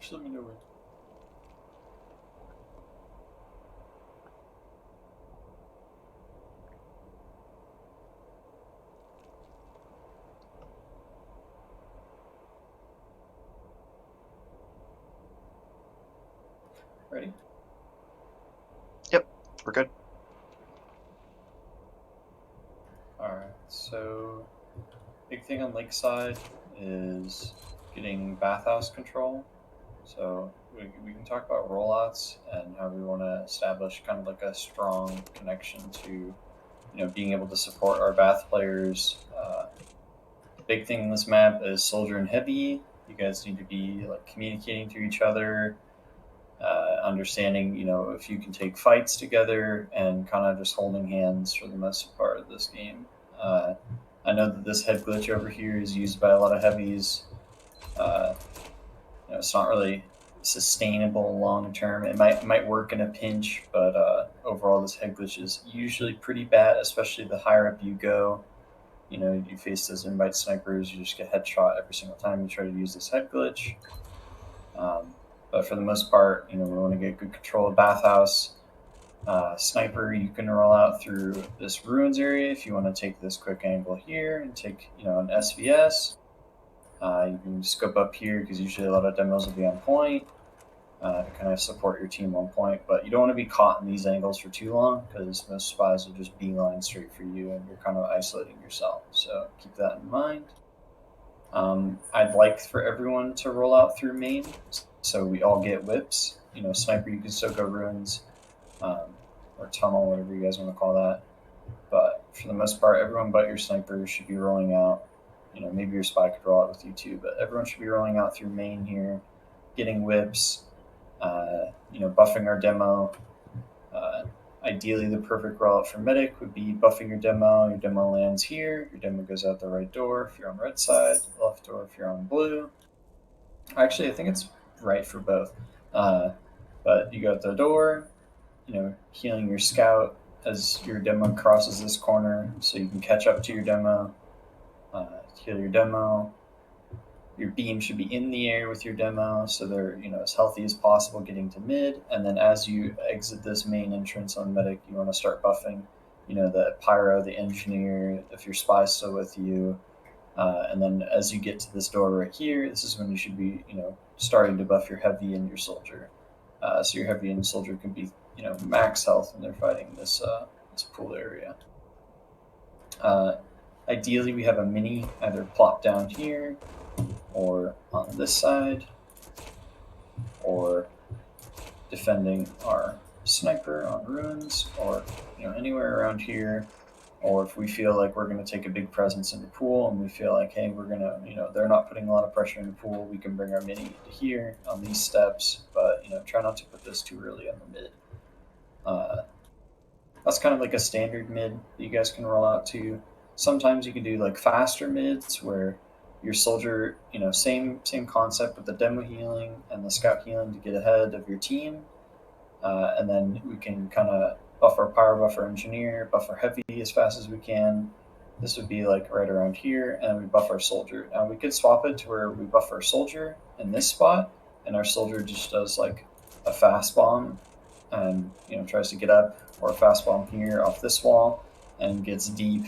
Just let me know when. Ready? Yep, we're good. Alright, so big thing on Lakeside is getting bathhouse control. So we can talk about rollouts and how we want to establish kind of like a strong connection to being able to support our bath players. Big thing in this map is soldier and heavy. You guys need to be like communicating to each other, understanding if you can take fights together and kind of just holding hands for the most part of this game. I know that this head glitch over here is used by a lot of heavies. Uh, it's not really sustainable long term. It might work in a pinch, but overall, this head glitch is usually pretty bad, especially the higher up you go. You face those invite snipers, you just get headshot every single time you try to use this head glitch. But for the most part, we want to get good control of bathhouse. Sniper, you can roll out through this ruins area if you want to take this quick angle here and take an SVS. You can scope up here because usually a lot of demos will be on point to kind of support your team on point. But you don't want to be caught in these angles for too long because most spies will just beeline straight for you and you're kind of isolating yourself. So keep that in mind. I'd like for everyone to roll out through main so we all get whips. Sniper, you can still go ruins or tunnel, whatever you guys want to call that. But for the most part, everyone but your sniper should be rolling out. Maybe your spy could roll out with you too, but everyone should be rolling out through main here, getting whips, buffing our demo. Uh, Ideally, the perfect rollout for medic would be buffing your demo. Your demo lands here. Your demo goes out the right door if you're on red side, left door if you're on blue. Actually, I think it's right for both. Uh, but you go out the door, healing your scout as your demo crosses this corner so you can catch up to your demo, heal your demo. Your beam should be in the air with your demo so they're as healthy as possible getting to mid. And then as you exit this main entrance on medic, you want to start buffing the pyro, the engineer, if your spy's still with you. And then as you get to this door right here, this is when you should be starting to buff your heavy and your soldier. So your heavy and soldier can be max health when they're fighting this pool area. Uh, Ideally, we have a mini either plop down here or on this side, or defending our sniper on ruins, or anywhere around here. Or if we feel like we're going to take a big presence in the pool and we feel like, hey, we're going to, they're not putting a lot of pressure in the pool, we can bring our mini into here on these steps, but, try not to put this too early on the mid. That's kind of like a standard mid that you guys can roll out to. Sometimes you can do like faster mids where your soldier, same concept with the demo healing and the scout healing to get ahead of your team. And then we can kind of buff our power, buff our engineer, buff our heavy as fast as we can. This would be like right around here, and we buff our soldier. Now we could swap it to where we buff our soldier in this spot, and our soldier just does like a fast bomb, and tries to get up, or a fast bomb here off this wall, and gets deep,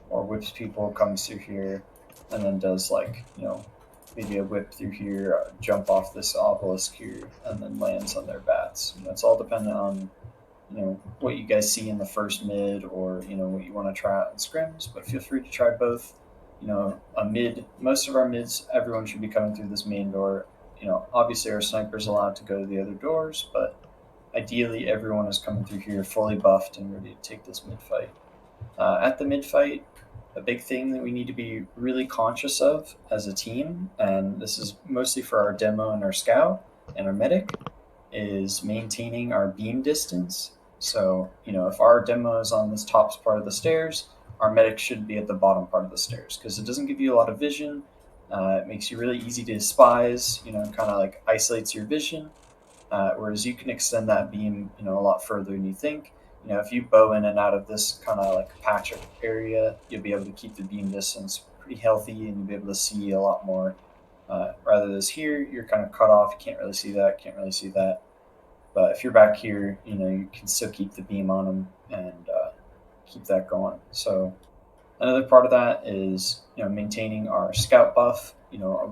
or whips people, comes through here, and then does like maybe a whip through here, jump off this obelisk here, and then lands on their bats. It's all dependent on what you guys see in the first mid, or what you want to try out in scrims. But feel free to try both. A mid. Most of our mids, everyone should be coming through this main door. Obviously our sniper's allowed to go to the other doors, but ideally everyone is coming through here fully buffed and ready to take this mid fight. At the mid fight, a big thing that we need to be really conscious of as a team, and this is mostly for our demo and our scout and our medic, is maintaining our beam distance. So, if our demo is on this top part of the stairs, our medic should be at the bottom part of the stairs because it doesn't give you a lot of vision. It makes you really easy to despise, kind of like isolates your vision. Whereas you can extend that beam, a lot further than you think. If you bow in and out of this kind of like patch area, you'll be able to keep the beam distance pretty healthy, and you'll be able to see a lot more Rather this here, you're kind of cut off. You can't really see that. Can't really see that. But if you're back here, you can still keep the beam on them and keep that going. So another part of that is maintaining our scout buff.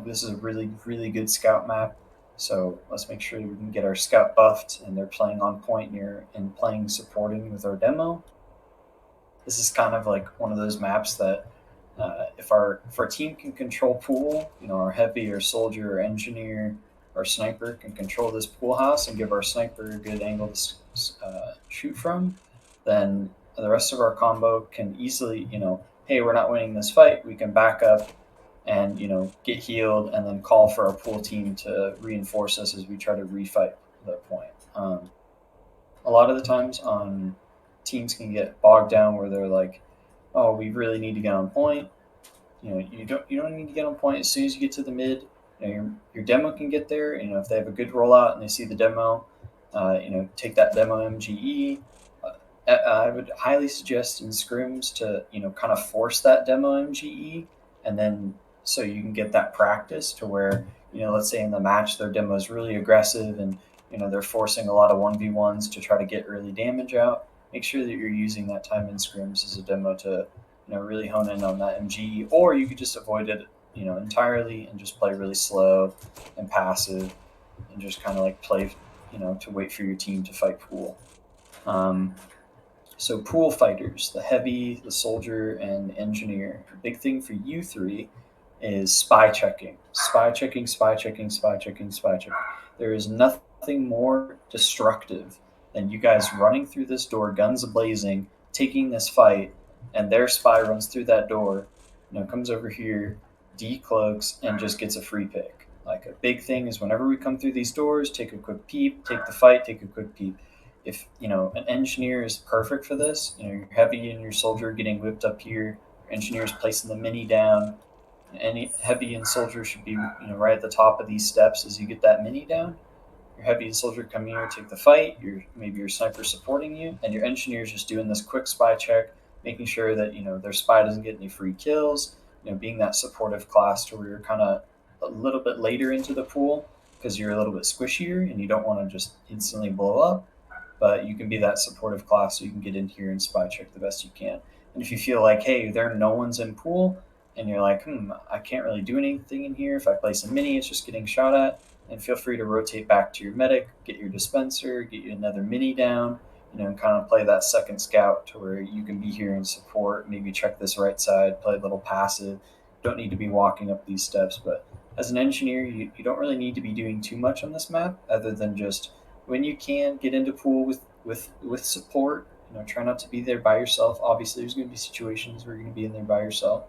This is a really really good scout map, so let's make sure we can get our scout buffed and they're playing on point near and playing supporting with our demo. This is kind of like one of those maps that if our team can control pool, our heavy or soldier or engineer or sniper can control this pool house and give our sniper a good angle to shoot from, then the rest of our combo can easily, hey, we're not winning this fight, we can back up and get healed and then call for our pool team to reinforce us as we try to refight the point. A lot of the times on teams can get bogged down where they're like, oh, we really need to get on point. You don't need to get on point as soon as you get to the mid. Your demo can get there. If they have a good rollout and they see the demo, take that demo MGE. I would highly suggest in scrims to kind of force that demo MGE, and then so you can get that practice to where let's say in the match their demo is really aggressive and they're forcing a lot of 1v1s to try to get early damage out. Make sure that you're using that time in scrims as a demo to really hone in on that MG, or you could just avoid it entirely and just play really slow and passive and just kind of like play to wait for your team to fight pool. So pool fighters, the heavy, the soldier, and the engineer. The big thing for you three is spy checking. Spy checking, spy checking, spy checking, spy checking. There is nothing more destructive than you guys running through this door, guns blazing, taking this fight, and their spy runs through that door, comes over here, decloaks, and just gets a free pick. Like a big thing is whenever we come through these doors, take a quick peep, take the fight, take a quick peep. If an engineer is perfect for this, your heavy and your soldier getting whipped up here, your engineer is placing the mini down. Any heavy and soldier should be right at the top of these steps as you get that mini down. Your heavy and soldier come here, take the fight. Maybe your sniper supporting you, and your engineer is just doing this quick spy check, making sure that their spy doesn't get any free kills. Being that supportive class to where you're kind of a little bit later into the pool because you're a little bit squishier and you don't want to just instantly blow up, but you can be that supportive class so you can get in here and spy check the best you can. And if you feel like, hey, no one's in pool, and you're like, I can't really do anything in here. If I place a mini, it's just getting shot at. And feel free to rotate back to your medic, get your dispenser, get you another mini down, and kind of play that second scout to where you can be here and support, maybe check this right side, play a little passive. Don't need to be walking up these steps, but as an engineer, you don't really need to be doing too much on this map other than just when you can get into pool with support. Try not to be there by yourself. Obviously, there's going to be situations where you're going to be in there by yourself,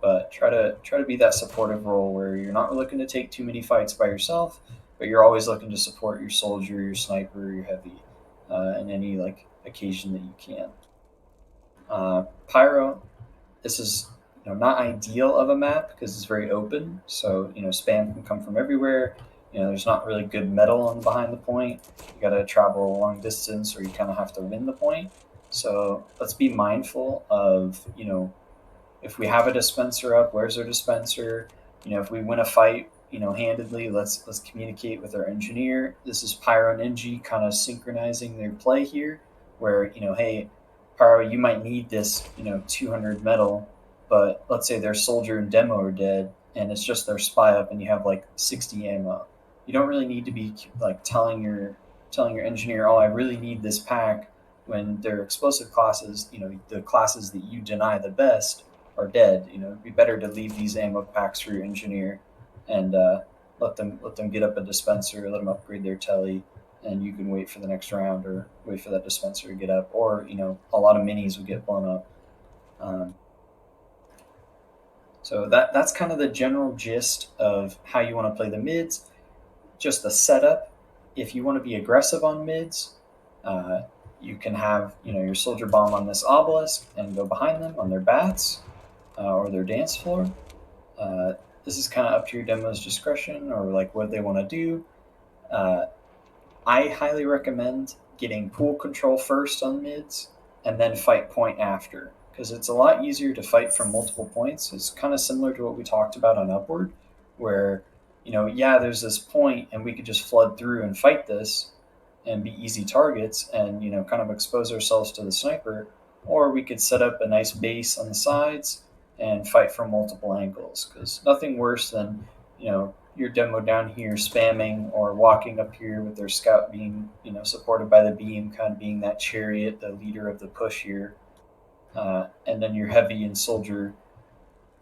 but try to be that supportive role where you're not looking to take too many fights by yourself, but you're always looking to support your soldier, your sniper, your heavy, in any occasion that you can. Pyro, this is not ideal of a map because it's very open, so spam can come from everywhere. There's not really good metal on behind the point. You got to travel a long distance, or you kind of have to win the point. So let's be mindful of if we have a dispenser up, where's our dispenser? If we win a fight, handedly, let's communicate with our engineer. This is Pyro and Engie kind of synchronizing their play here, where hey, Pyro, you might need this 200 metal, but let's say their soldier and demo are dead, and it's just their spy up, and you have 60 ammo. You don't really need to be telling your engineer, oh, I really need this pack, when their explosive classes, the classes that you deny the best are dead. It'd be better to leave these ammo packs for your engineer and let them get up a dispenser, let them upgrade their telly, and you can wait for the next round or wait for that dispenser to get up, or a lot of minis would get blown up. So that's kind of the general gist of how you want to play the mids. Just the setup. If you want to be aggressive on mids, you can have your soldier bomb on this obelisk and go behind them on their bats or their dance floor. This is kind of up to your demo's discretion or what they want to do. I highly recommend getting pool control first on mids and then fight point after, because it's a lot easier to fight from multiple points. It's kind of similar to what we talked about on Upward, where yeah, there's this point and we could just flood through and fight this and be easy targets and, kind of expose ourselves to the sniper, or we could set up a nice base on the sides and fight from multiple angles. Because nothing worse than, your demo down here spamming or walking up here with their scout being, supported by the beam, kind of being that chariot, the leader of the push here. And then your heavy and soldier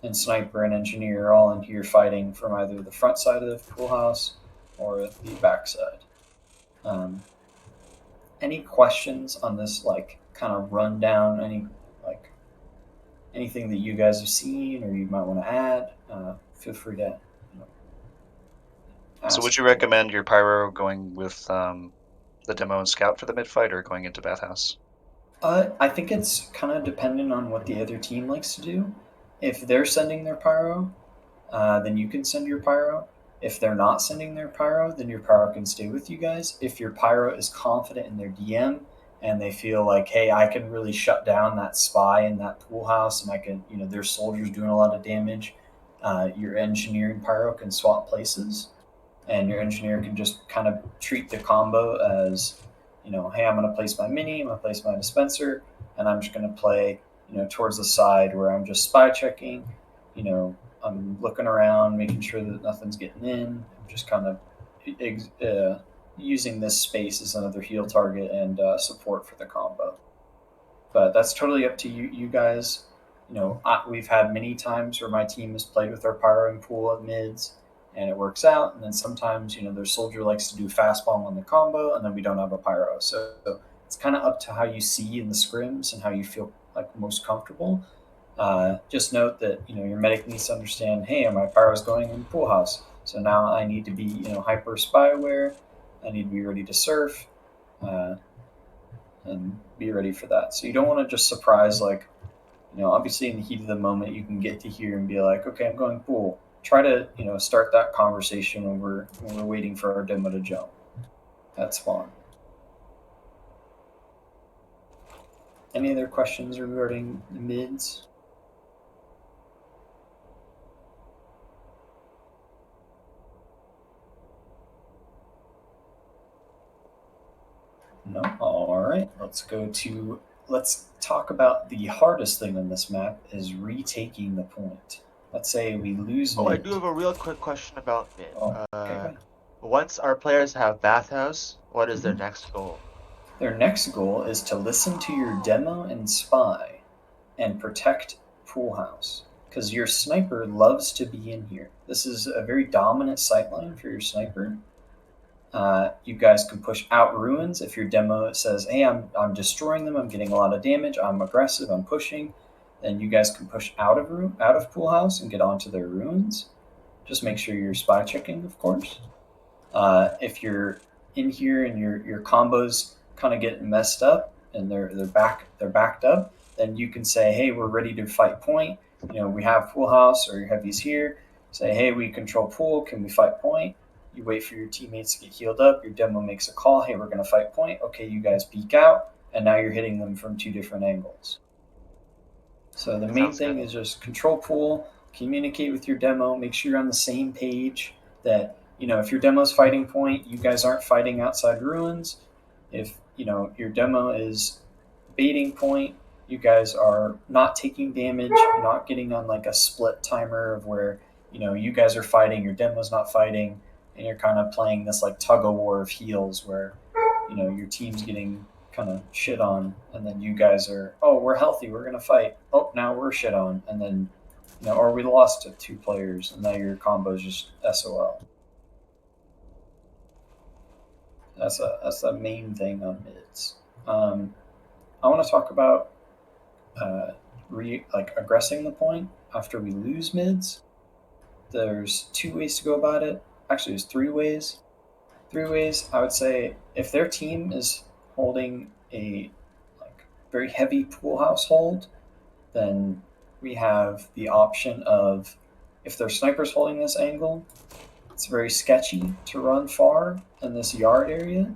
and sniper and engineer all in here fighting from either the front side of the pool house or the back side. Um, any questions on this, like, kind of rundown? Anything that you guys have seen or you might want to add? Feel free to So would ask you away. recommend your pyro going with the demo and scout for the mid fight, or going into bathhouse? I think it's kind of dependent on what the other team likes to do. If they're sending their pyro, then you can send your pyro. If they're not sending their pyro, then your pyro can stay with you guys. If your pyro is confident in their DM and they feel like, hey, I can really shut down that spy in that pool house and I can, their soldiers doing a lot of damage, your engineering pyro can swap places and your engineer can just kind of treat the combo as, hey, I'm going to place my mini, I'm going to place my dispenser, and I'm just going to play, towards the side where I'm just spy checking, I'm looking around, making sure that nothing's getting in. I'm just kind of using this space as another heal target and support for the combo. But that's totally up to you guys. We've had many times where my team has played with our pyro and pool at mids, and it works out. And then sometimes, their soldier likes to do fast bomb on the combo, and then we don't have a pyro. So it's kind of up to how you see in the scrims and how you feel like most comfortable. Just note that your medic needs to understand, hey, my pyro is going in the pool house, so now I need to be hyper spy aware. I need to be ready to surf. And be ready for that. So you don't want to just surprise, like, obviously in the heat of the moment, you can get to here and be like, okay, I'm going pool. Try to, start that conversation when we're waiting for our demo to jump. That's fun. Any other questions regarding the mids? No? All right. Let's talk about the hardest thing on this map is retaking the point. Let's say we lose Oh, I mid. do have a real quick question about mid. Oh, okay, go ahead. Once our players have bathhouse, what is their Mhm. next goal? Their next goal is to listen to your demo and spy and protect pool house because your sniper loves to be in here. This is a very dominant sightline for your sniper. You guys can push out ruins if your demo says, hey, I'm destroying them, I'm getting a lot of damage, I'm aggressive, I'm pushing. Then you guys can push out of pool house and get onto their ruins. Just make sure you're spy checking, of course. If you're in here and your combos kind of get messed up and they're backed up, then you can say, hey, we're ready to fight point. We have pool house or your heavies here. Say, hey, we control pool. Can we fight point? You wait for your teammates to get healed up. Your demo makes a call. Hey, we're going to fight point. Okay, you guys peek out, and now you're hitting them from two different angles. So the main Sounds thing good. is just control pool, communicate with your demo, make sure you're on the same page. That if your demo's fighting point, you guys aren't fighting outside ruins. If your demo is baiting point, you guys are not taking damage, not getting on like a split timer of where you guys are fighting, your demo's not fighting, and you're kind of playing this like tug of war of heals where your team's getting kind of shit on, and then you guys are, oh, we're healthy, we're gonna fight. Oh, now we're shit on, and then or we lost to two players, and now your combo's just SOL. That's the main thing on mids. Um, I want to talk about like aggressing the point after we lose mids. There's two ways to go about it. Actually, there's three ways. Three ways. I would say if their team is holding a like very heavy pool household, then we have the option of if their sniper's holding this angle, it's very sketchy to run far in this yard area,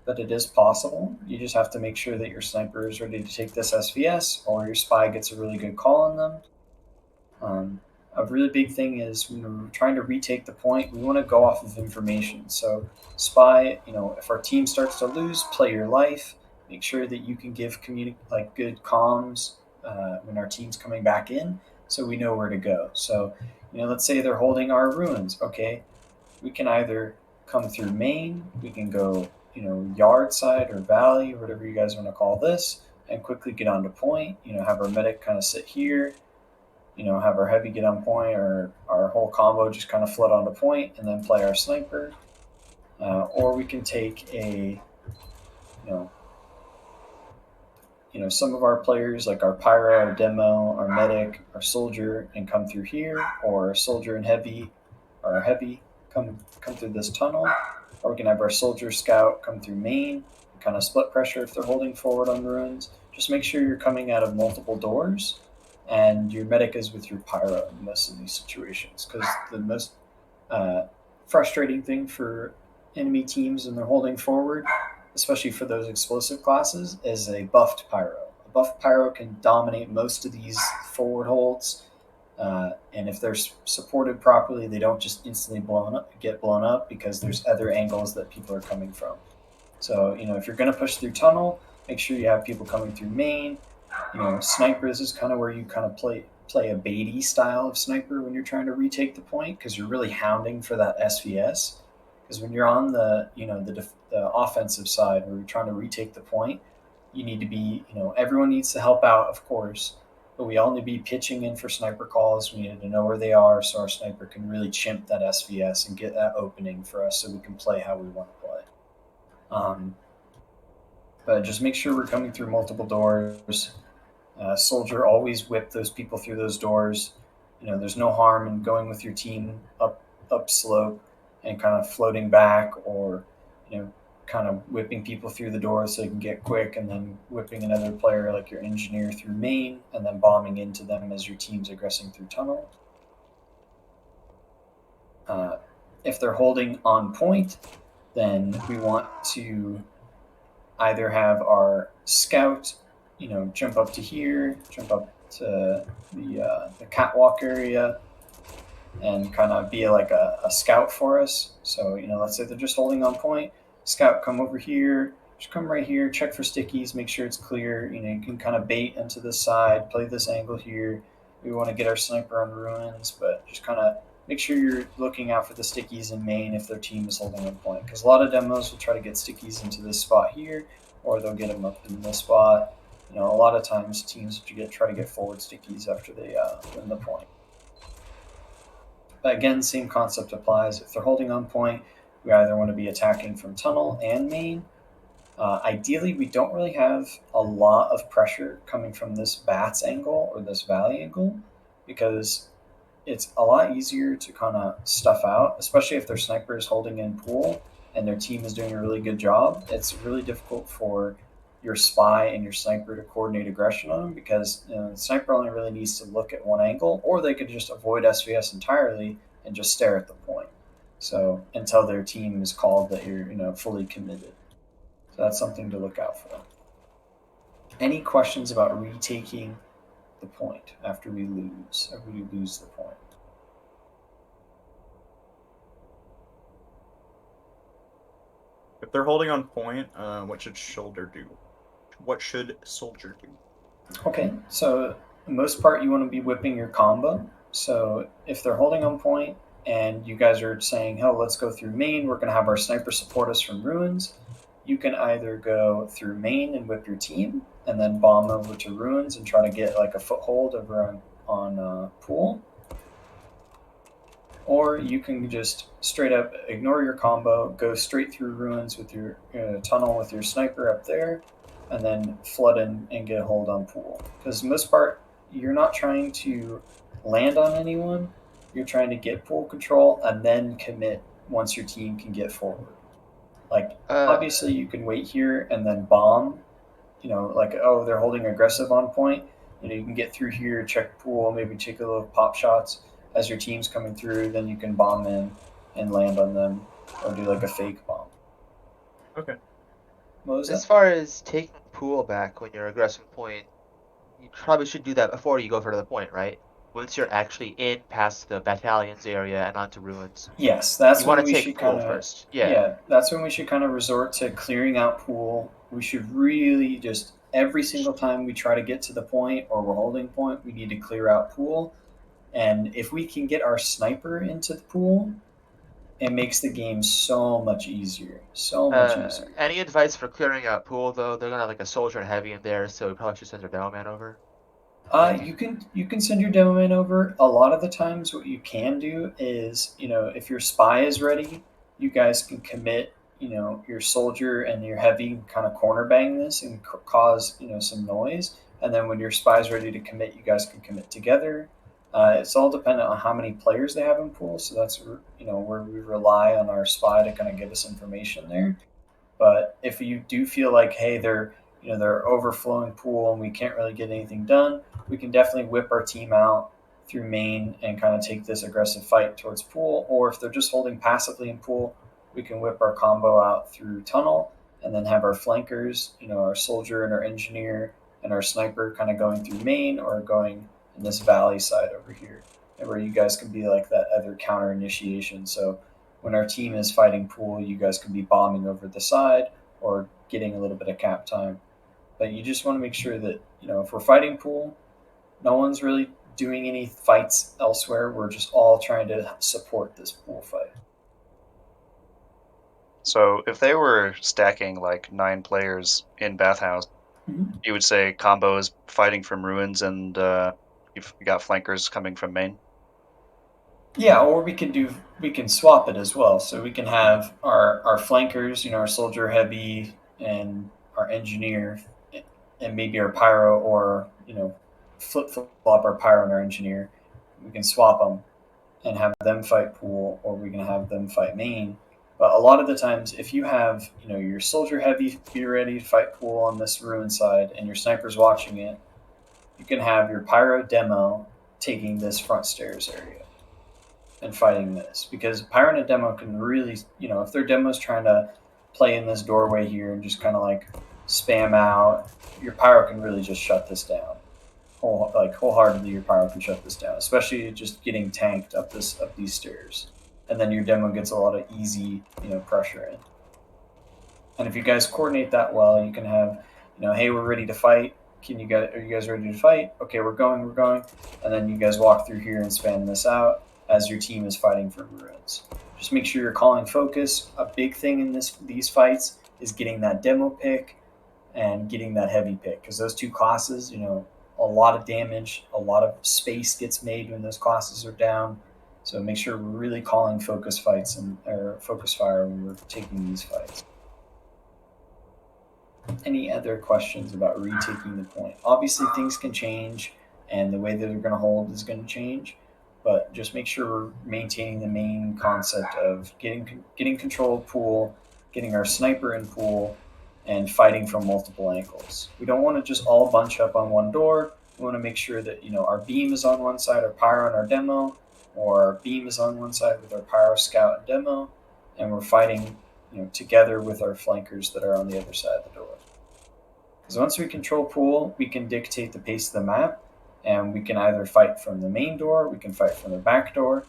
but it is possible. You just have to make sure that your sniper is ready to take this SVS or your spy gets a really good call on them. a really big thing is when we're trying to retake the point, we want to go off of information. So spy, if our team starts to lose, play your life. Make sure that you can give like good comms when our team's coming back in, so we know where to go. So let's say they're holding our ruins. Okay, we can either come through main, we can go yard side or valley or whatever you guys want to call this, and quickly get onto point. Have our medic kind of sit here, have our heavy get on point, or our whole combo just kind of flood onto point and then play our sniper. Or we can take you know, some of our players, like our pyro, our demo, our medic, our soldier, and come through here, or our soldier and heavy, or our heavy come through this tunnel, or we can have our soldier scout come through main, kind of split pressure if they're holding forward on ruins. Just make sure you're coming out of multiple doors, and your medic is with your pyro in most of these situations, because the most frustrating thing for enemy teams when they're holding forward, especially for those explosive classes, is a buffed pyro. A buffed pyro can dominate most of these forward holds, and if they're supported properly, they don't just instantly get blown up because there's other angles that people are coming from. So if you're going to push through tunnel, make sure you have people coming through main. Snipers is kind of where you kind of play a baity style of sniper when you're trying to retake the point, because you're really hounding for that SVS. Because when you're on the the offensive side where you're trying to retake the point, you need to be everyone needs to help out, of course, but we all need to be pitching in for sniper calls. We need to know where they are so our sniper can really chimp that SVS and get that opening for us so we can play how we want to play. But just make sure we're coming through multiple doors. Soldier, always whip those people through those doors. There's no harm in going with your team up slope and kind of floating back, or kind of whipping people through the doors so you can get quick, and then whipping another player like your engineer through main, and then bombing into them as your team's aggressing through tunnel. If they're holding on point, then we want to either have our scout jump up to here, jump up to the catwalk area, and kind of be like a scout for us. So let's say they're just holding on point, scout come over here, just come right here, check for stickies, make sure it's clear. You can kind of bait into this side, play this angle here. We want to get our sniper on ruins, but just kind of make sure you're looking out for the stickies in main if their team is holding on point, because a lot of demos will try to get stickies into this spot here, or they'll get them up in this spot. A lot of times teams try to get forward stickies after they win the point. But again, same concept applies. If they're holding on point, we either want to be attacking from tunnel and main. Ideally, we don't really have a lot of pressure coming from this bats angle or this valley angle, because it's a lot easier to kind of stuff out, especially if their sniper is holding in pool and their team is doing a really good job. It's really difficult for your spy and your sniper to coordinate aggression on them, because the sniper only really needs to look at one angle, or they could just avoid SVS entirely and just stare at the point. So until their team is called that you're fully committed. So that's something to look out for. Any questions about retaking the point after we lose the point? If they're holding on point, what should soldier do? What should soldier do? Okay, so the most part you want to be whipping your combo. So if they're holding on point and you guys are saying, "Oh, let's go through main. We're going to have our sniper support us from ruins." You can either go through main and whip your team, and then bomb over to ruins and try to get like a foothold over on pool. Or you can just straight up ignore your combo, go straight through ruins with your tunnel with your sniper up there, and then flood in and get a hold on pool. Because most part, you're not trying to land on anyone. You're trying to get pool control and then commit once your team can get forward. Like, obviously, you can wait here and then bomb. Like, oh, they're holding aggressive on point. You can get through here, check pool, maybe take a little pop shots as your team's coming through. Then you can bomb in and land on them, or do like a fake bomb. Okay. What was As that? far as taking pool back when you're aggressing point, you probably should do that before you go for the point, right? once you're actually in past the battalions area and onto ruins. Yes, that's You when want to we take should pool kind of first. Yeah. that's when we should kind of resort to clearing out pool. We should really just every single time we try to get to the point or we're holding point, we need to clear out pool. And if we can get our sniper into the pool, it makes the game so much easier. So much easier. Any advice for clearing out pool though? They're gonna have like a soldier and heavy in there, so we probably should send our demo man over. You can send your demo man over. A lot of the times, what you can do is, if your spy is ready, you guys can commit, your soldier and your heavy kind of corner bang this and cause, some noise. And then when your spy is ready to commit, you guys can commit together. It's all dependent on how many players they have in pool. So that's, where we rely on our spy to kind of give us information there. But if you do feel like, hey, they're overflowing pool and we can't really get anything done, we can definitely whip our team out through main and kind of take this aggressive fight towards pool. Or if they're just holding passively in pool, we can whip our combo out through tunnel and then have our flankers, our soldier and our engineer and our sniper kind of going through main or going in this valley side over here, and where you guys can be like that other counter initiation. So when our team is fighting pool, you guys can be bombing over the side or getting a little bit of cap time. But you just want to make sure that, if we're fighting pool, no one's really doing any fights elsewhere. We're just all trying to support this pool fight. So if they were stacking like 9 players in bathhouse, you would say combo is fighting from ruins and you've got flankers coming from main. Yeah, or we can swap it as well. So we can have our flankers, our soldier heavy and our engineer, and maybe our pyro, or flip flop our pyro and our engineer. We can swap them and have them fight pool, or we can have them fight main. But a lot of the times, if you have your soldier heavy be ready to fight pool on this ruin side, and your sniper's watching it, you can have your pyro demo taking this front stairs area and fighting this, because pyro and a demo can really, if their demo's trying to play in this doorway here and just kind of like spam out, your pyro can really just shut this down. Wholeheartedly, your pyro can shut this down, especially just getting tanked up these stairs, and then your demo gets a lot of easy pressure in. And if you guys coordinate that well, you can have, hey, we're ready to fight. Are you guys ready to fight? Okay, we're going, and then you guys walk through here and span this out as your team is fighting for ruins. Just make sure you're calling focus. A big thing in these fights is getting that demo pick and getting that heavy pick, because those two classes, a lot of damage, a lot of space gets made when those classes are down. So make sure we're really calling focus fights or focus fire when we're taking these fights. Any other questions about retaking the point? Obviously, things can change, and the way that they're going to hold is going to change. But just make sure we're maintaining the main concept of getting control of pool, getting our sniper in pool, and fighting from multiple angles. We don't want to just all bunch up on one door. We want to make sure that our beam is on one side, our pyro and our demo, or our beam is on one side with our pyro scout and demo, and we're fighting together with our flankers that are on the other side of the door. Because once we control pool, we can dictate the pace of the map, and we can either fight from the main door, we can fight from the back door.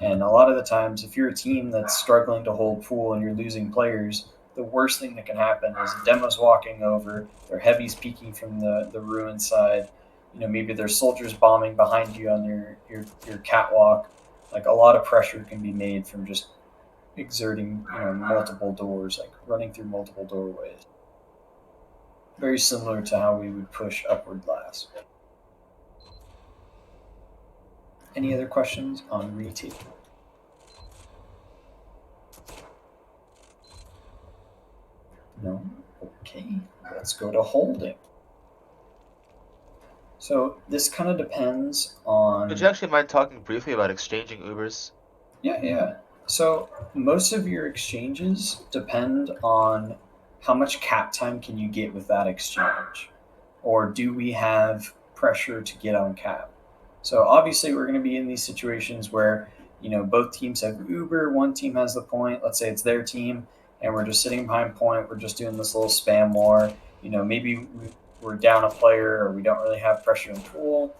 And a lot of the times, if you're a team that's struggling to hold pool and you're losing players, the worst thing that can happen is the demo's walking over, their heavy's peeking from the ruin side, maybe there's soldiers bombing behind you on your catwalk. Like, a lot of pressure can be made from just exerting multiple doors, like running through multiple doorways. Very similar to how we would push upward last. Any other questions on retake? No? Okay, let's go to holding. So this kind of depends on... Would you actually mind talking briefly about exchanging Ubers? Yeah. So most of your exchanges depend on how much cap time can you get with that exchange, or do we have pressure to get on cap? So obviously we're going to be in these situations where both teams have Uber, one team has the point, let's say it's their team, and we're just sitting behind point, we're just doing this little spam war. Maybe we're down a player, or we don't really have pressure in pool.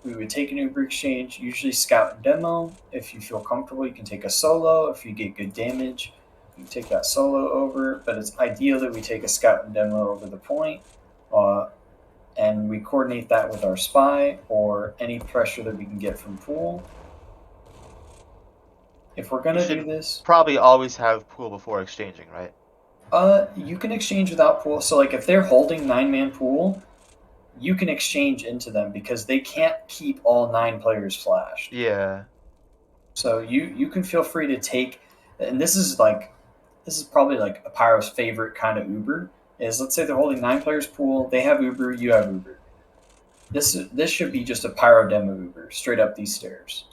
we would take an Uber exchange, usually scout and demo. If you feel comfortable, you can take a solo. If you get good damage, you can take that solo over. But it's ideal that we take a scout and demo over the point, and we coordinate that with our spy or any pressure that we can get from pool. If we're gonna do this, probably always have pool before exchanging, right? you can exchange without pool. So like if they're holding 9-man pool, you can exchange into them because they can't keep all 9 players flashed. Yeah. So you can feel free to take, and this is probably like a Pyro's favorite kind of Uber. Is let's say they're holding 9 players pool, they have Uber, you have Uber. This should be just a Pyro demo Uber straight up these stairs.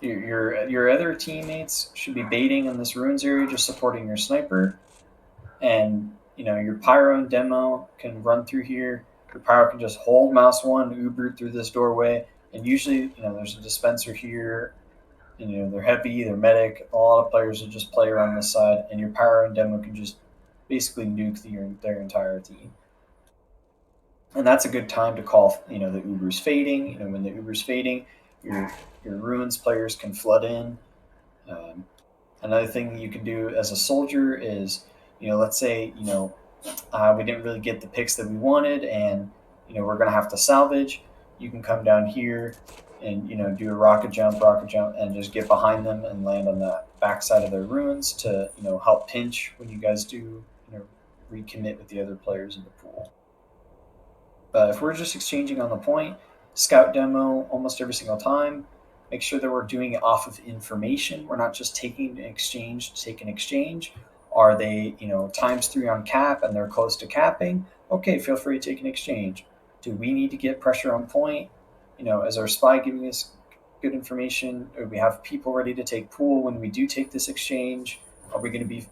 Your other teammates should be baiting in this ruins area, just supporting your sniper, and your Pyro and demo can run through here. Your Pyro can just hold mouse 1, Uber through this doorway, and usually there's a dispenser here. They're heavy, they're medic. A lot of players will just play around this side, and your Pyro and demo can just basically nuke their entire team. And that's a good time to call. The Uber's fading. When the Uber's fading, your ruins players can flood in. Another thing you can do as a soldier is, let's say we didn't really get the picks that we wanted, and we're gonna have to salvage. You can come down here and do a rocket jump, and just get behind them and land on the backside of their ruins to help pinch when you guys do recommit with the other players in the pool. But if we're just exchanging on the point, scout demo almost every single time. Make sure that we're doing it off of information. We're not just taking an exchange to take an exchange. Are they, ×3 on cap and they're close to capping? Okay, feel free to take an exchange. Do we need to get pressure on point? Is our spy giving us good information? Or we have people ready to take pool when we do take this exchange? Are we going to be,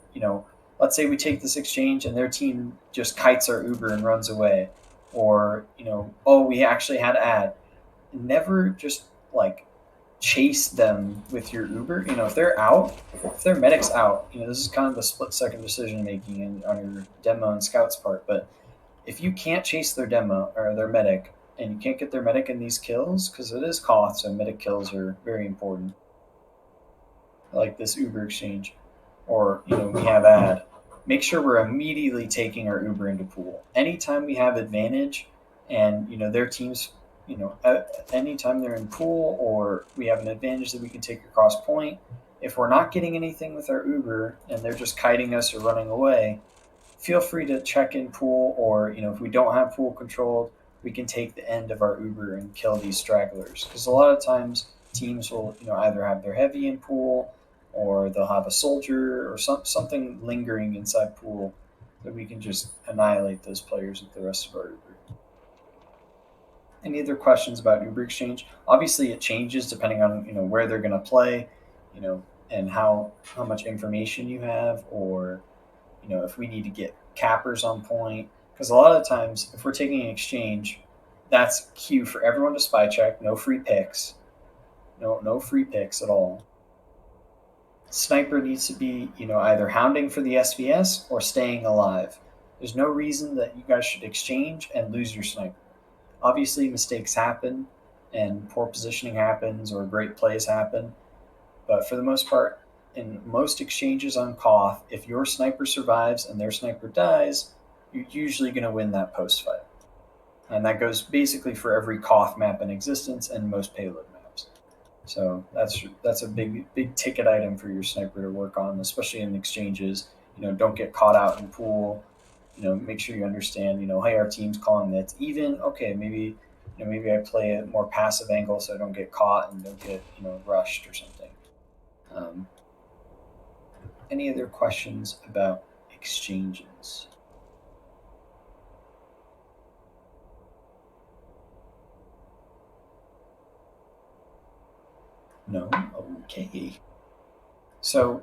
let's say we take this exchange and their team just kites our Uber and runs away. Or, we actually had ad. Never just chase them with your Uber. If they're out, if their medic's out, this is kind of the split-second decision making on your demo and scout's part. But if you can't chase their demo or their medic, and you can't get their medic in these kills, because it is cost, so medic kills are very important. Like this Uber exchange, or we have ad. Make sure we're immediately taking our Uber into pool. Anytime we have advantage, and their teams. Anytime they're in pool or we have an advantage that we can take across point, if we're not getting anything with our Uber and they're just kiting us or running away, feel free to check in pool, or if we don't have pool controlled, we can take the end of our Uber and kill these stragglers. Because a lot of times teams will either have their heavy in pool, or they'll have a soldier or something lingering inside pool that we can just annihilate those players with the rest of our Uber. Any other questions about Uber exchange? Obviously, it changes depending on where they're going to play, and how much information you have, or if we need to get cappers on point. Because a lot of times, if we're taking an exchange, that's cue for everyone to spy check. No free picks. No free picks at all. Sniper needs to be either hounding for the SVS or staying alive. There's no reason that you guys should exchange and lose your sniper. Obviously, mistakes happen, and poor positioning happens, or great plays happen. But for the most part, in most exchanges on Koth, if your sniper survives and their sniper dies, you're usually going to win that post fight. And that goes basically for every Koth map in existence and most payload maps. So that's a big ticket item for your sniper to work on, especially in exchanges. Don't get caught out in pool. Make sure you understand, hey, our team's calling that it's even. Okay, maybe I play a more passive angle so I don't get caught and don't get, rushed or something. Any other questions about exchanges? No? Okay. So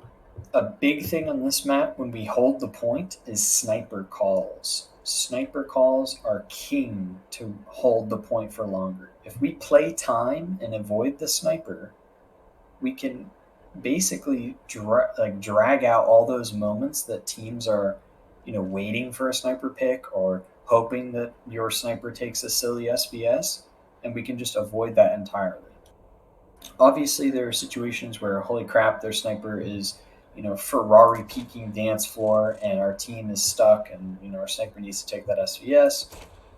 a big thing on this map when we hold the point is sniper calls. Sniper calls are king to hold the point for longer. If we play time and avoid the sniper, we can basically drag out all those moments that teams are, waiting for a sniper pick or hoping that your sniper takes a silly SVS. and we can just avoid that entirely. Obviously, there are situations where, holy crap, their sniper is, Ferrari peaking dance floor, and our team is stuck, and our sniper needs to take that SVS,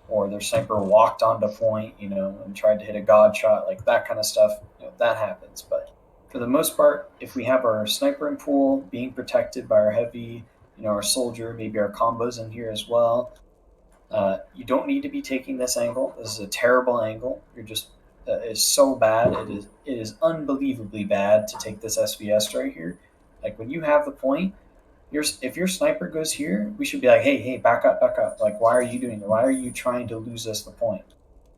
or their sniper walked onto point, and tried to hit a god shot, like that kind of stuff. That happens. But for the most part, if we have our sniper in pool being protected by our heavy, our soldier, maybe our combos in here as well, you don't need to be taking this angle. This is a terrible angle. You're just it's so bad. It is unbelievably bad to take this SVS right here. Like when you have the point, if your sniper goes here, we should be like, hey, back up, back up. Like, why are you doing that? Why are you trying to lose us the point?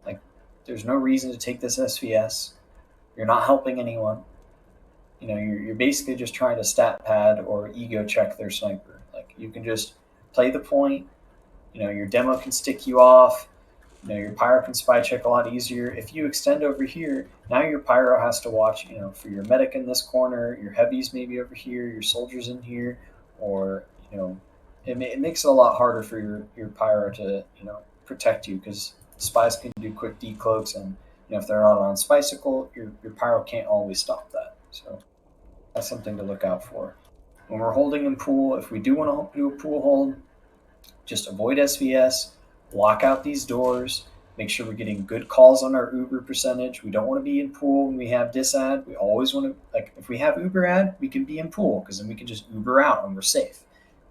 Like, there's no reason to take this SVS. You're not helping anyone. You're basically just trying to stat pad or ego check their sniper. Like, you can just play the point. Your demo can stick you off. Your pyro can spy check a lot easier. If you extend over here, now your pyro has to watch, for your medic in this corner, your heavies maybe over here, your soldiers in here, or, it makes it a lot harder for your pyro to, protect you, because spies can do quick decloaks, and, if they're not on Spicicle, your pyro can't always stop that. So that's something to look out for. When we're holding in pool, if we do want to do a pool hold, just avoid SVS, block out these doors, make sure we're getting good calls on our Uber percentage. We don't want to be in pool when we have disad. We always want to, like, if we have Uber ad, we can be in pool, because then we can just Uber out and we're safe.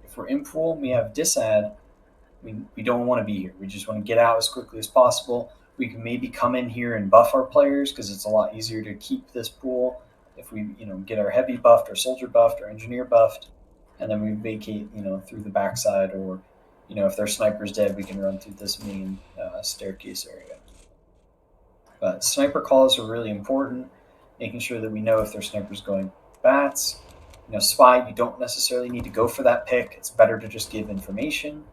If we're in pool and we have disad, we don't want to be here. We just want to get out as quickly as possible. We can maybe come in here and buff our players, because it's a lot easier to keep this pool if we get our heavy buffed, our soldier buffed, our engineer buffed, and then we vacate through the backside, or if their sniper's dead, we can run through this main staircase area. But sniper calls are really important, making sure that we know if their sniper's going bats. Spy, you don't necessarily need to go for that pick. It's better to just give information.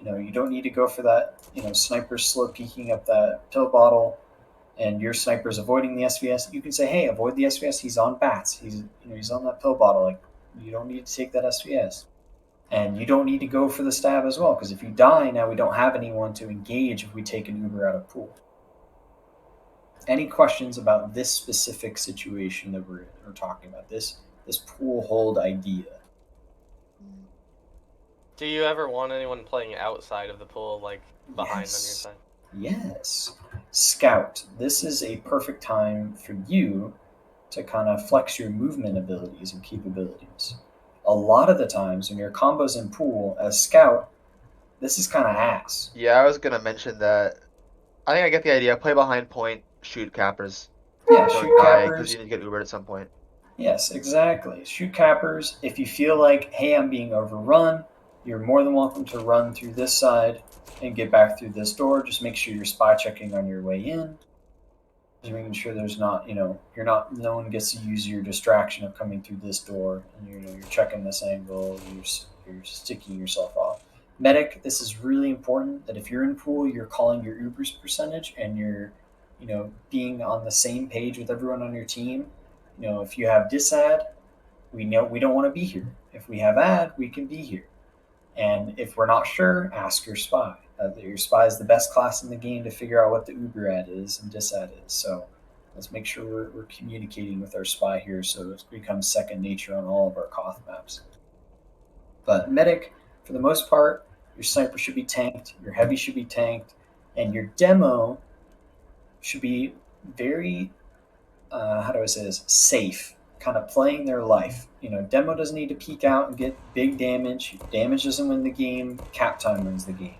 You don't need to go for that, sniper's slow peeking up that pill bottle, and your sniper's avoiding the SVS. You can say, hey, avoid the SVS. He's on bats. He's on that pill bottle. Like, you don't need to take that SVS. And you don't need to go for the stab as well, because if you die, now we don't have anyone to engage if we take an Uber out of pool. Any questions about this specific situation that we're talking about, this pool hold idea? Do you ever want anyone playing outside of the pool, like behind Yes. on your side? Yes. Scout, this is a perfect time for you to kind of flex your movement abilities and capabilities. A lot of the times when your combo's in pool as scout, this is kind of ass. Yeah, I was gonna mention that. I think I get the idea. Play behind point, shoot cappers. Yeah, Don't shoot die, because cappers. you need to get Ubered at some point. Yes, exactly. Shoot cappers. If you feel like, hey, I'm being overrun, you're more than welcome to run through this side and get back through this door. Just make sure you're spy checking on your way in. Just making sure there's not, no one gets to use your distraction of coming through this door, and you're checking this angle, you're sticking yourself off. Medic, this is really important that if you're in pool, you're calling your Uber's percentage, and you're, being on the same page with everyone on your team. If you have disad, we know we don't want to be here. If we have ad, we can be here. And if we're not sure, ask your spy. Your spy is the best class in the game to figure out what the Uber ad is and disad is. So let's make sure we're communicating with our spy here, so it becomes second nature on all of our Koth maps. But medic, for the most part, your sniper should be tanked, your heavy should be tanked, and your demo should be very, how do I say this, safe, kind of playing their life. Demo doesn't need to peek out and get big damage. Damage doesn't win the game. Cap time wins the game.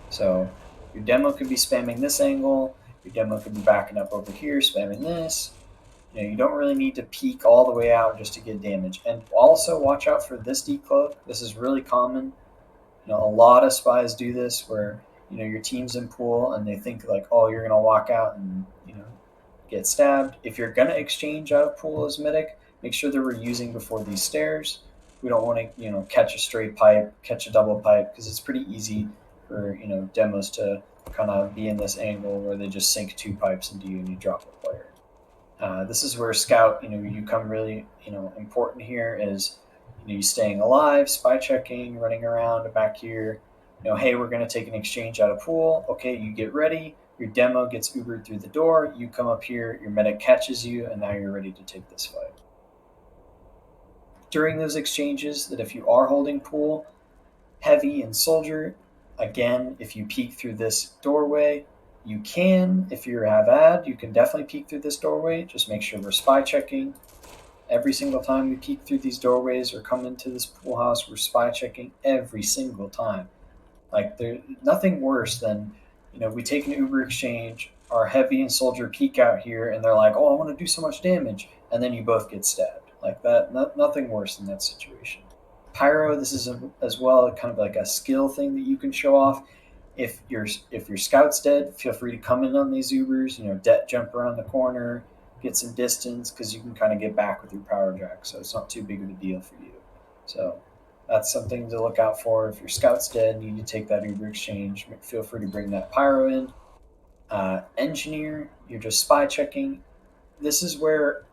So your demo could be spamming this angle. Your demo could be backing up over here, spamming this. You don't really need to peek all the way out just to get damage. And also watch out for this decloak. This is really common. A lot of spies do this, where your team's in pool and they think like, oh, you're gonna walk out and get stabbed. If you're gonna exchange out of pool as medic, make sure that we're using before these stairs. We don't want to catch a straight pipe, catch a double pipe, because it's pretty easy for demos to kind of be in this angle where they just sink 2 pipes into you and you drop the player. This is where scout, you come really important here is you staying alive, spy checking, running around back here. Hey, we're going to take an exchange out of pool. Okay, you get ready. Your demo gets Ubered through the door. You come up here, your medic catches you, and now you're ready to take this fight. During those exchanges, that if you are holding pool, heavy and soldier, again, if you peek through this doorway, you can. If you have ad, you can definitely peek through this doorway. Just make sure we're spy checking. Every single time we peek through these doorways or come into this pool house, we're spy checking every single time. Like, there's nothing worse than, we take an Uber exchange, our heavy and soldier peek out here, and they're like, oh, I want to do so much damage, and then you both get stabbed. Like that, nothing worse than that situation. Pyro, this is as well kind of like a skill thing that you can show off. If your scout's dead, feel free to come in on these Ubers, jump around the corner, get some distance, because you can kind of get back with your power jack, so it's not too big of a deal for you. So that's something to look out for. If your scout's dead and you need to take that Uber exchange, feel free to bring that pyro in. Engineer, you're just spy checking. This is where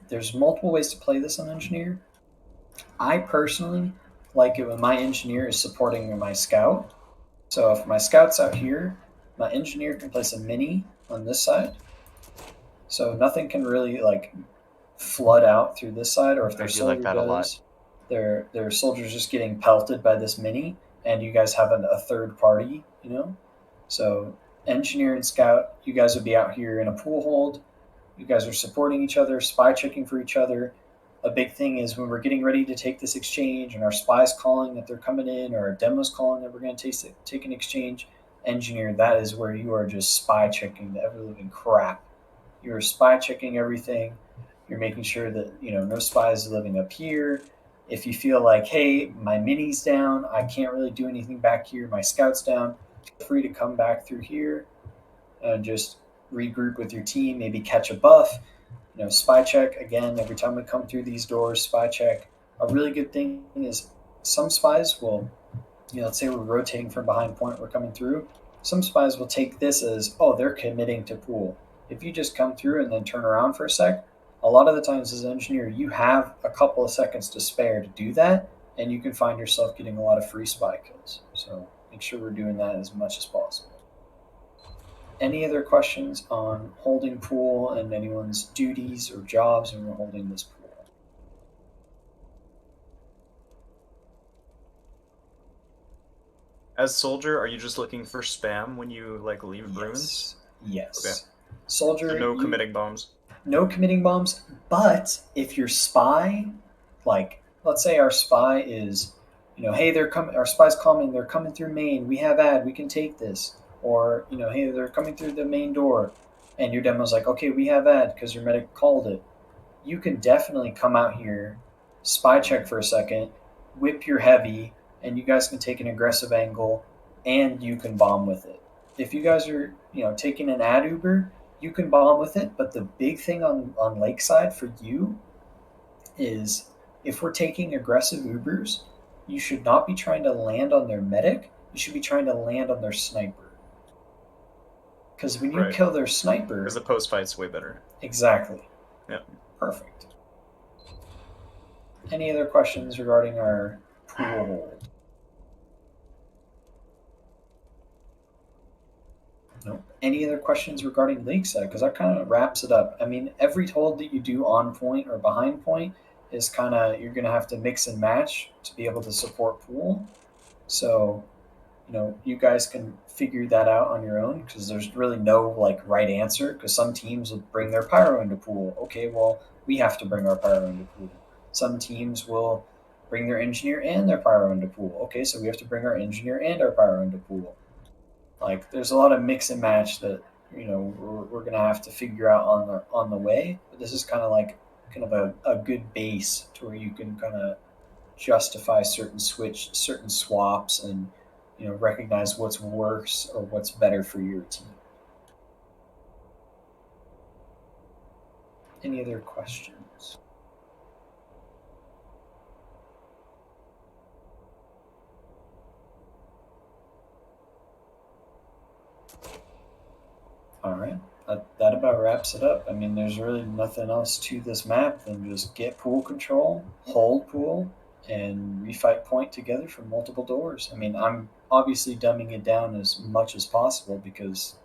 there's multiple ways to play this on engineer. I personally like it when my engineer is supporting my scout. So if my scout's out here, my engineer can place a mini on this side. So nothing can really flood out through this side, or if their soldier does, their soldier's just getting pelted by this mini, and you guys have a third party, So engineer and scout, you guys would be out here in a pool hold. You guys are supporting each other, spy checking for each other. A big thing is when we're getting ready to take this exchange and our spy's calling that they're coming in, or our demo's calling that we're going to take an exchange, engineer, that is where you are just spy checking the ever living crap. You're spy checking everything. You're making sure that no spies are living up here. If you feel like, hey, my mini's down, I can't really do anything back here, my scout's down, feel free to come back through here and just regroup with your team, maybe catch a buff. Spy check again. Every time we come through these doors, spy check. A really good thing is some spies will, let's say we're rotating from behind point, we're coming through. Some spies will take this as, oh, they're committing to pool. If you just come through and then turn around for a sec, a lot of the times as an engineer, you have a couple of seconds to spare to do that, and you can find yourself getting a lot of free spy kills. So make sure we're doing that as much as possible. Any other questions on holding pool and anyone's duties or jobs when we're holding this pool? As soldier, are you just looking for spam when you leave ruins? Yes. Okay. Soldier. So no committing bombs. No committing bombs, but if your spy, let's say our spy is, hey, they're coming. Our spy's coming. They're coming through main. We have ad. We can take this. Or, hey, they're coming through the main door, and your demo's like, okay, we have ad because your medic called it. You can definitely come out here, spy check for a second, whip your heavy, and you guys can take an aggressive angle, and you can bomb with it. If you guys are, taking an ad Uber, you can bomb with it, but the big thing on Lakeside for you is if we're taking aggressive Ubers, you should not be trying to land on their medic, you should be trying to land on their sniper. Because when you kill their sniper... Because the post-fight's way better. Exactly. Yep. Perfect. Any other questions regarding our pool hold? Nope. Any other questions regarding Lakeside? Because that kind of wraps it up. I mean, every hold that you do on point or behind point is kind of... You're going to have to mix and match to be able to support pool. So... you guys can figure that out on your own because there's really no right answer, because some teams will bring their pyro into pool. Okay, well, we have to bring our pyro into pool. Some teams will bring their engineer and their pyro into pool. Okay, so we have to bring our engineer and our pyro into pool. There's a lot of mix and match that we're gonna have to figure out on the way. But this is kind of a good base to where you can kind of justify certain swaps and recognize what's worse or what's better for your team. Any other questions? All right. That about wraps it up. I mean, there's really nothing else to this map than just get pool control, hold pool, and refight point together from multiple doors. I mean, I'm obviously dumbing it down as much as possible because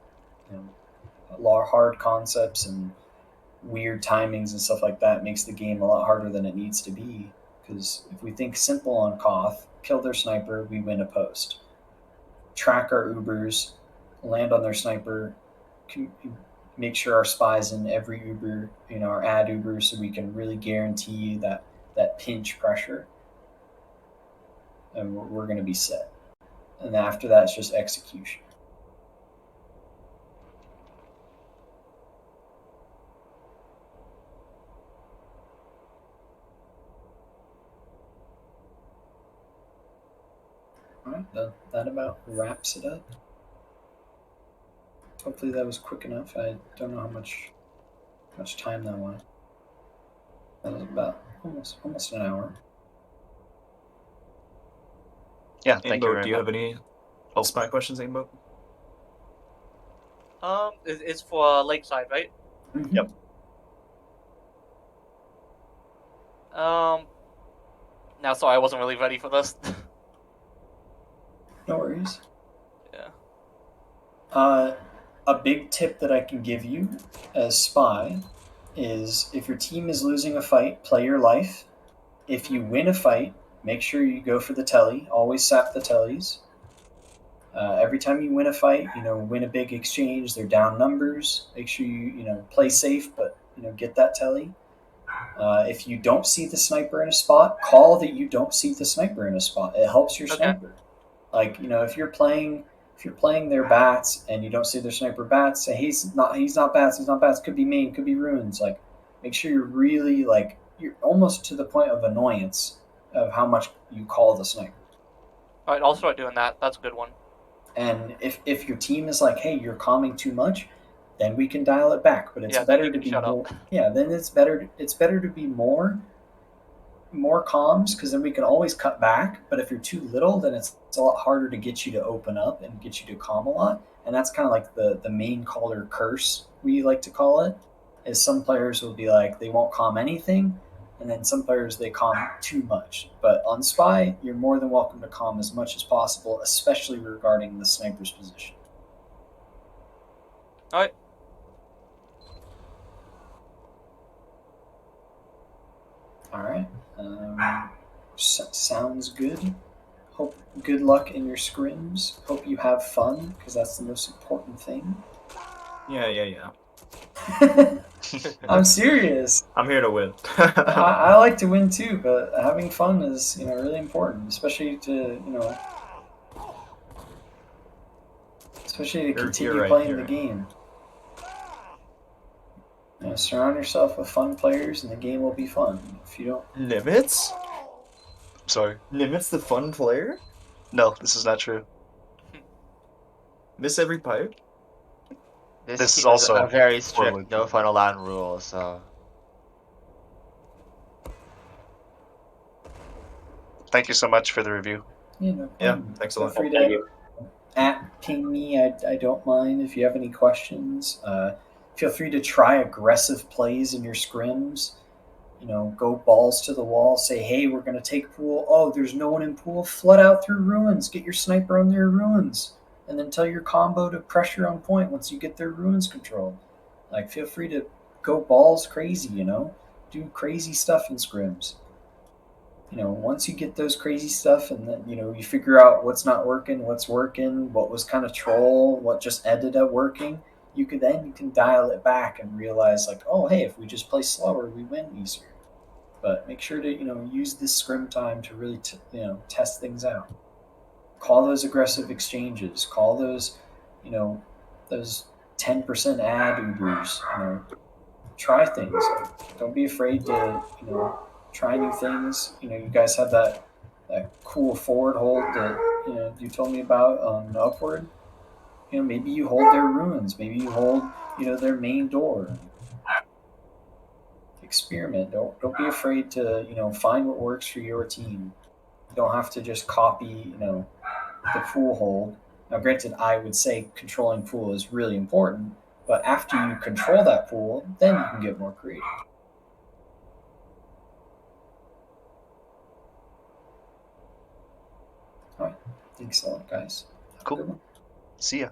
a lot of hard concepts and weird timings and stuff like that makes the game a lot harder than it needs to be. Because if we think simple on Koth, kill their sniper, we win a post. Track our Ubers, land on their sniper, make sure our spies in every Uber, our ad Uber, so we can really guarantee that pinch pressure, and we're going to be set. And after that, it's just execution. All right, that about wraps it up. Hopefully that was quick enough. I don't know how much time that was. That was about almost an hour. Yeah, thank you Aimbo, very do you much. have any spy questions, Aimbo? It's for Lakeside, right? Mm-hmm. Yep. Now, sorry, I wasn't really ready for this. No worries. Yeah. A big tip that I can give you as spy is if your team is losing a fight, play your life. If you win a fight, make sure you go for the telly. Always sap the tellies. Every time you win a fight, win a big exchange. They're down numbers. Make sure you play safe, but get that telly. If you don't see the sniper in a spot, call that you don't see the sniper in a spot. It helps your sniper. Like if you're playing their bats and you don't see their sniper bats, say he's not bats. Could be main, could be runes. Like make sure you're really you're almost to the point of annoyance of how much you call the sniper. All right, I'll start doing that. That's a good one. And if your team is like, hey, you're calming too much, then we can dial it back. But it's Yeah, better then to you be can shut more. up. Yeah, then it's better to be more comms, because then we can always cut back. But if you're too little, then it's a lot harder to get you to open up and get you to calm a lot. And that's kind of like the main caller curse, we like to call it, is some players will be like they won't calm anything, and then some players they calm too much. But on spy, you're more than welcome to calm as much as possible, especially regarding the sniper's position. All right. All right. Sounds good. Hope good luck in your scrims. Hope you have fun, because that's the most important thing. Yeah. I'm serious. I'm here to win. I like to win too, but having fun is really important, especially to continue You're right, playing you're the right. game. Surround yourself with fun players, and the game will be fun. If you don't, Nimitz? Sorry. Nimitz the fun player? No, this is not true. Miss every pipe? This This is team has also a very totally strict no true. fun allowed rule, so Thank you so much for the review. Yeah, thanks a feel lot. free to ping me. I don't mind if you have any questions. Feel free to try aggressive plays in your scrims. Go balls to the wall. Say, hey, we're going to take pool. Oh, there's no one in pool. Flood out through ruins. Get your sniper on their ruins. And then tell your combo to pressure on point once you get their ruins controlled. Feel free to go balls crazy, do crazy stuff in scrims. Once you get those crazy stuff and then, you figure out what's not working, what's working, what was kind of troll, what just ended up working, you can dial it back and realize oh, hey, if we just play slower, we win easier. But make sure to, use this scrim time to really, test things out. Call those aggressive exchanges. Call those, those 10% ad Ubers. Try things. Don't be afraid to, try new things. You guys have that cool forward hold that you told me about on Upward. Maybe you hold their ruins. Maybe you hold their main door. Experiment. Don't be afraid to find what works for your team. You don't have to just copy the pool hold. Now, granted, I would say controlling pool is really important, but after you control that pool, then you can get more creative. All right. Thanks a lot, guys. Have a Cool. good one. See ya.